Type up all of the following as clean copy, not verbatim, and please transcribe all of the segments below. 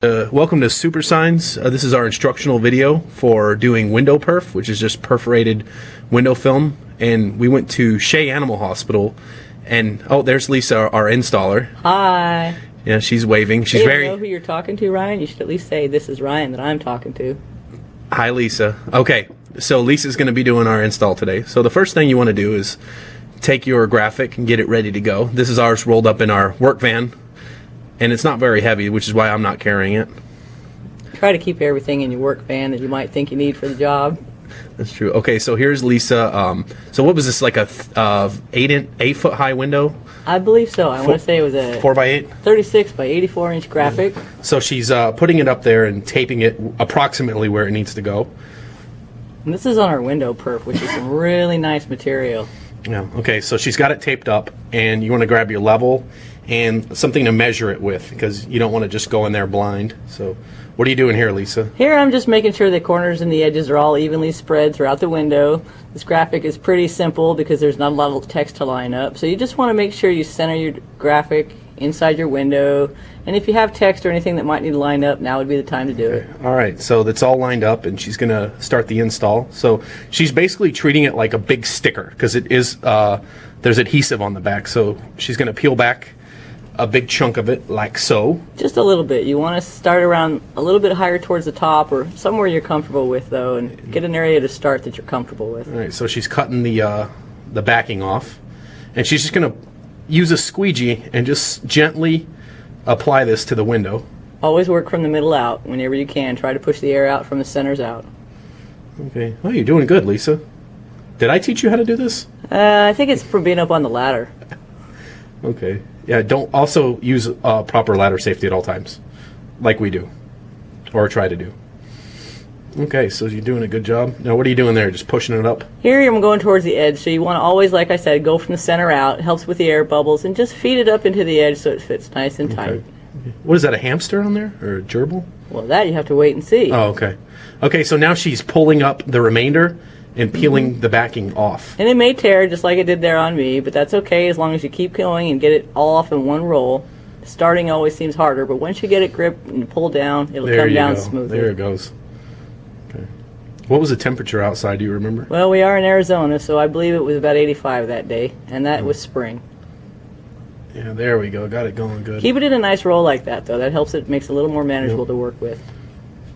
Welcome to Super Signs. This is our instructional video for doing window perf, which is just perforated window film. And we went to Shea Animal Hospital, and oh, there's Lisa, our installer. Hi. Yeah, she's waving. She's you very. Know who you're talking to, Ryan? You should at least say this is Ryan that I'm talking to. Hi, Lisa. Okay, so Lisa's going to be doing our install today. So the first thing you want to do is take your graphic and get it ready to go. This is ours rolled up in our work van. And it's not very heavy, which is why I'm not carrying it. Try to keep everything in your work van that you might think you need for the job. That's true. Okay, so here's Lisa. So what was this, like a 8 foot high window? I believe so. I want to say it was a 4x8, 36 by 84 inch graphic. So she's putting it up there and taping it approximately where it needs to go. And this is on our window perf, which is some really nice material. Yeah. Okay, so she's got it taped up, and you want to grab your level and something to measure it with, because you don't want to just go in there blind. So what are you doing here, Lisa? Here I'm just making sure the corners and the edges are all evenly spread throughout the window. This graphic is pretty simple because there's not a lot of text to line up. So you just want to make sure you center your graphic inside your window. And if you have text or anything that might need to line up, now would be the time to do it. All right, so that's all lined up, and she's going to start the install. So she's basically treating it like a big sticker, because it is there's adhesive on the back. So she's going to peel back a big chunk of it, like so. Just a little bit. You want to start around a little bit higher towards the top, or somewhere you're comfortable with, though, and get an area to start that you're comfortable with. All right, so she's cutting the backing off, and she's just going to use a squeegee and just gently apply this to the window. Always work from the middle out whenever you can. Try to push the air out from the centers out. Okay. Oh, you're doing good, Lisa. Did I teach you how to do this? I think it's from being up on the ladder. Okay. Yeah, don't also use proper ladder safety at all times, like we do, or try to do. Okay, so you're doing a good job. Now, what are you doing there? Just pushing it up? Here I'm going towards the edge, so you want to always, like I said, go from the center out. It helps with the air bubbles, and just feed it up into the edge so it fits nice and tight. Okay. What is that, a hamster on there, or a gerbil? Well, that you have to wait and see. Oh, okay. Okay, so now she's pulling up the remainder and peeling the backing off. And it may tear just like it did there on me, but that's okay as long as you keep going and get it all off in one roll. Starting always seems harder, but once you get it gripped and pull down, it'll come down smoothly. There it goes. Okay. What was the temperature outside, do you remember? Well, we are in Arizona, so I believe it was about 85 that day, and that was spring. Yeah, there we go. Got it going good. Keep it in a nice roll like that, though. That helps it, makes it a little more manageable to work with.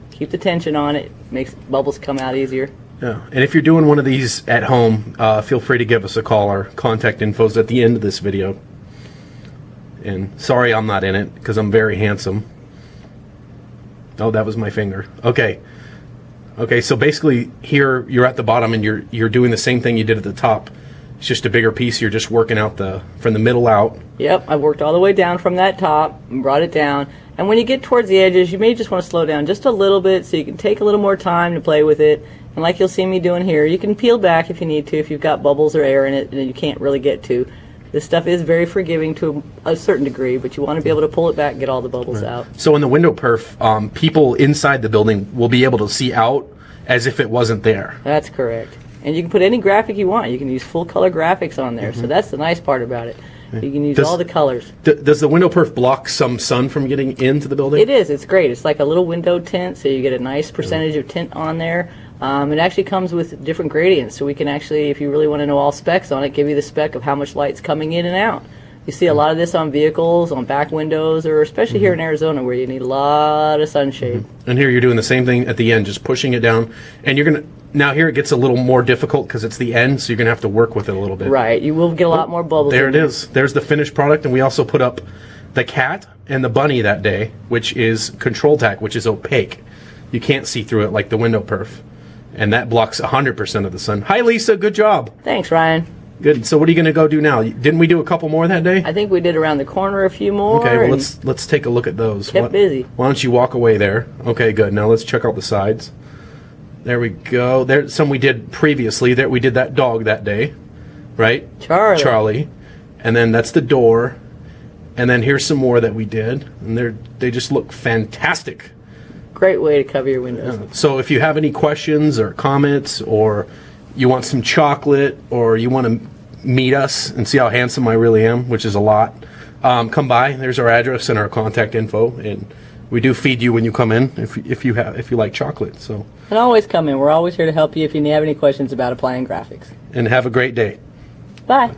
Keep the tension on it, makes bubbles come out easier. Yeah, and if you're doing one of these at home, feel free to give us a call. Our contact info is at the end of this video. And sorry I'm not in it, because I'm very handsome. Oh, that was my finger. Okay. Okay, so basically here you're at the bottom and you're doing the same thing you did at the top. It's just a bigger piece. You're just working out from the middle out. Yep, I worked all the way down from that top and brought it down. And when you get towards the edges, you may just want to slow down just a little bit so you can take a little more time to play with it. And like you'll see me doing here, you can peel back if you need to, if you've got bubbles or air in it and you can't really get to. This stuff is very forgiving to a certain degree, but you want to be able to pull it back and get all the bubbles out. So in the window perf, people inside the building will be able to see out as if it wasn't there. That's correct. And you can put any graphic you want. You can use full color graphics on there, so that's the nice part about it. You can use all the colors. Does the window perf block some sun from getting into the building? It is. It's great. It's like a little window tint, so you get a nice percentage of tint on there. It actually comes with different gradients, so we can actually, if you really want to know all specs on it, give you the spec of how much light's coming in and out. You see a lot of this on vehicles, on back windows, or especially here in Arizona where you need a lot of sunshade. And here you're doing the same thing at the end, just pushing it down. And you're going to, now here it gets a little more difficult because it's the end, so you're going to have to work with it a little bit. Right, you will get a lot more bubbles. There it is. There's the finished product, and we also put up the cat and the bunny that day, which is control tack, which is opaque. You can't see through it like the window perf. And that blocks 100% of the sun. Hi, Lisa. Good job. Thanks, Ryan. Good. So what are you going to go do now? Didn't we do a couple more that day? I think we did around the corner a few more. Okay, well, let's take a look at those. Kept busy. Why don't you walk away there? Okay, good. Now let's check out the sides. There we go. There's some we did previously. There we did that dog that day, right? Charlie. And then that's the door. And then here's some more that we did. And they just look fantastic. Great way to cover your windows. Yeah. So if you have any questions or comments, or you want some chocolate, or you want to meet us and see how handsome I really am, which is a lot, come by. There's our address and our contact info, and we do feed you when you come in if you like chocolate. So, And always come in. We're always here to help you if you have any questions about applying graphics. and have a great day. Bye.